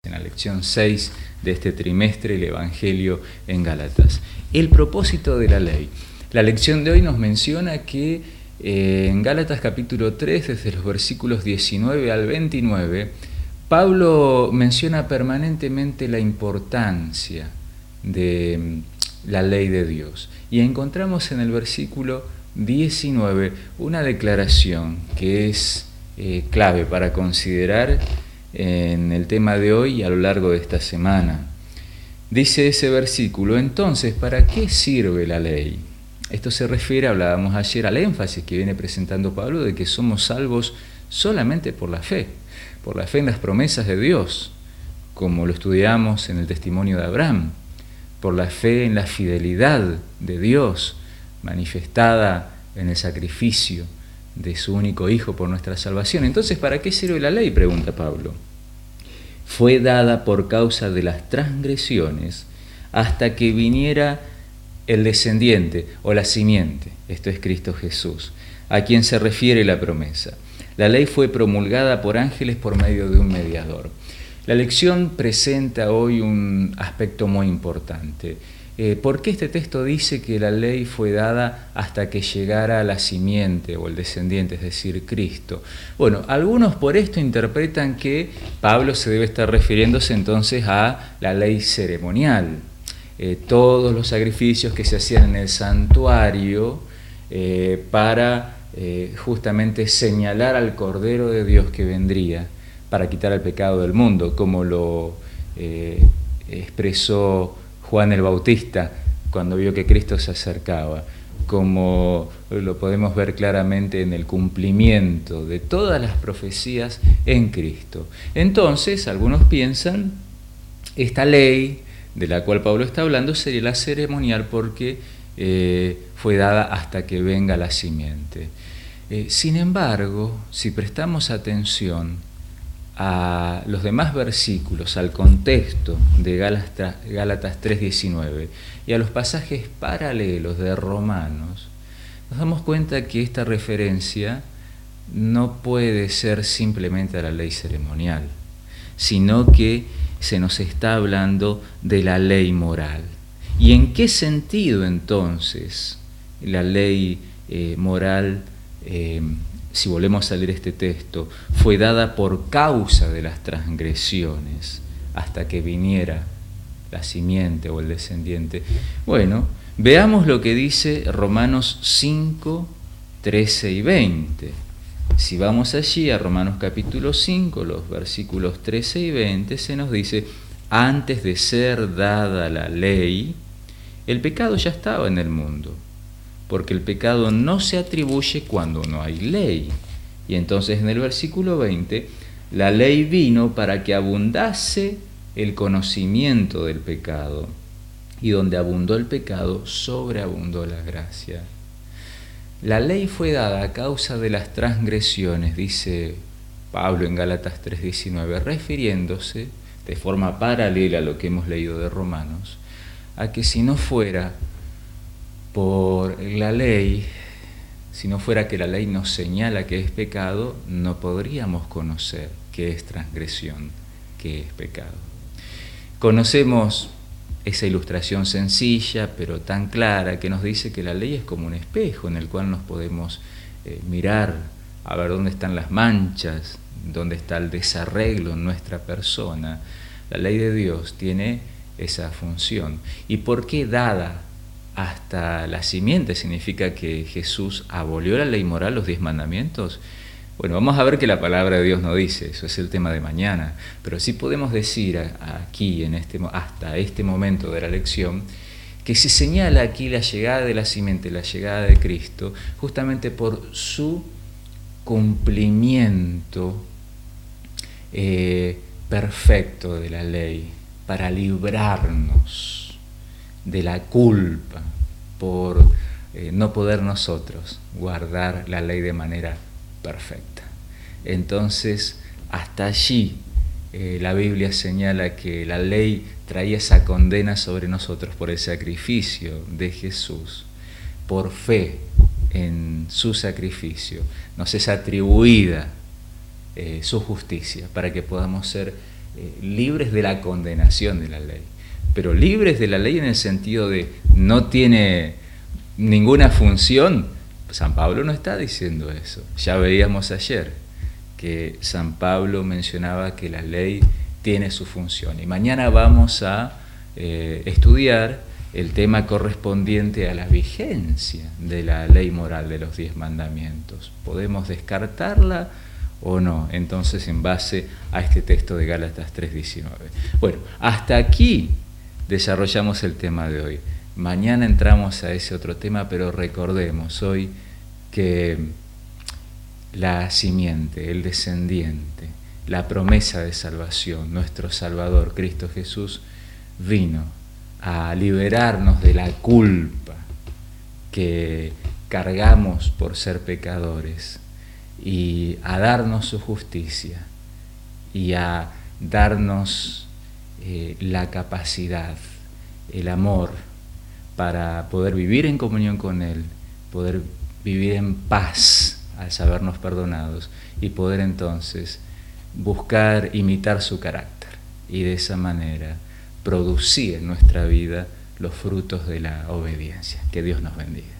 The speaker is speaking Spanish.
En la lección 6 de este trimestre, el Evangelio en Gálatas. El propósito de la ley. La lección de hoy nos menciona que en Gálatas capítulo 3, desde los versículos 19 al 29, Pablo menciona permanentemente la importancia de la ley de Dios. Y encontramos en el versículo 19 una declaración que es clave para considerar en el tema de hoy y a lo largo de esta semana. Dice ese versículo: entonces, ¿para qué sirve la ley? Esto se refiere, hablábamos ayer, al énfasis que viene presentando Pablo de que somos salvos solamente por la fe en las promesas de Dios, como lo estudiamos en el testimonio de Abraham, por la fe en la fidelidad de Dios manifestada en el sacrificio de su único Hijo por nuestra salvación. Entonces, ¿para qué sirve la ley?, pregunta Pablo. Fue dada por causa de las transgresiones hasta que viniera el descendiente o la simiente, esto es Cristo Jesús, a quien se refiere la promesa. La ley fue promulgada por ángeles por medio de un mediador. La lección presenta hoy un aspecto muy importante. ¿Por qué este texto dice que la ley fue dada hasta que llegara la simiente o el descendiente, es decir, Cristo? Bueno, algunos por esto interpretan que Pablo se debe estar refiriéndose entonces a la ley ceremonial. Todos los sacrificios que se hacían en el santuario para justamente señalar al Cordero de Dios que vendría para quitar el pecado del mundo, como lo expresó Juan el Bautista cuando vio que Cristo se acercaba, como lo podemos ver claramente en el cumplimiento de todas las profecías en Cristo. Entonces, algunos piensan, esta ley de la cual Pablo está hablando sería la ceremonial porque fue dada hasta que venga la simiente. Sin embargo, si prestamos atención a los demás versículos, al contexto de Gálatas 3:19 y a los pasajes paralelos de Romanos, nos damos cuenta que esta referencia no puede ser simplemente a la ley ceremonial, sino que se nos está hablando de la ley moral. ¿Y en qué sentido entonces la ley moral, si volvemos a leer este texto, fue dada por causa de las transgresiones hasta que viniera la simiente o el descendiente? Bueno, veamos lo que dice Romanos 5, 13 y 20. Si vamos allí a Romanos capítulo 5, los versículos 13 y 20, se nos dice: antes de ser dada la ley, el pecado ya estaba en el mundo, porque el pecado no se atribuye cuando no hay ley. Y entonces en el versículo 20, la ley vino para que abundase el conocimiento del pecado, y donde abundó el pecado, sobreabundó la gracia. La ley fue dada a causa de las transgresiones, dice Pablo en Gálatas 3:19, refiriéndose de forma paralela a lo que hemos leído de Romanos, a que si no fuera por la ley, si no fuera que la ley nos señala que es pecado, no podríamos conocer qué es transgresión, qué es pecado. Conocemos esa ilustración sencilla pero tan clara que nos dice que la ley es como un espejo en el cual nos podemos mirar a ver dónde están las manchas, dónde está el desarreglo en nuestra persona. La ley de Dios tiene esa función. ¿Y por qué dada hasta la simiente? ¿Significa que Jesús abolió la ley moral, los 10 mandamientos? Bueno, vamos a ver que la palabra de Dios no dice, eso es el tema de mañana, pero sí podemos decir aquí, hasta este momento de la lección, que se señala aquí la llegada de la simiente, la llegada de Cristo, justamente por su cumplimiento perfecto de la ley, para librarnos de la culpa por no poder nosotros guardar la ley de manera perfecta. Entonces, hasta allí la Biblia señala que la ley traía esa condena sobre nosotros por el sacrificio de Jesús. Por fe en su sacrificio nos es atribuida su justicia para que podamos ser libres de la condenación de la ley, pero libres de la ley en el sentido de no tiene ninguna función. San Pablo no está diciendo eso. Ya veíamos ayer que San Pablo mencionaba que la ley tiene su función. Y mañana vamos a estudiar el tema correspondiente a la vigencia de la ley moral de los 10 mandamientos. ¿Podemos descartarla o no? Entonces, en base a este texto de Gálatas 3:19. Bueno, hasta aquí desarrollamos el tema de hoy. Mañana entramos a ese otro tema, pero recordemos hoy que la simiente, el descendiente, la promesa de salvación, nuestro Salvador, Cristo Jesús, vino a liberarnos de la culpa que cargamos por ser pecadores y a darnos su justicia y a darnos la capacidad, el amor para poder vivir en comunión con Él, poder vivir en paz al sabernos perdonados y poder entonces buscar imitar su carácter y de esa manera producir en nuestra vida los frutos de la obediencia. Que Dios nos bendiga.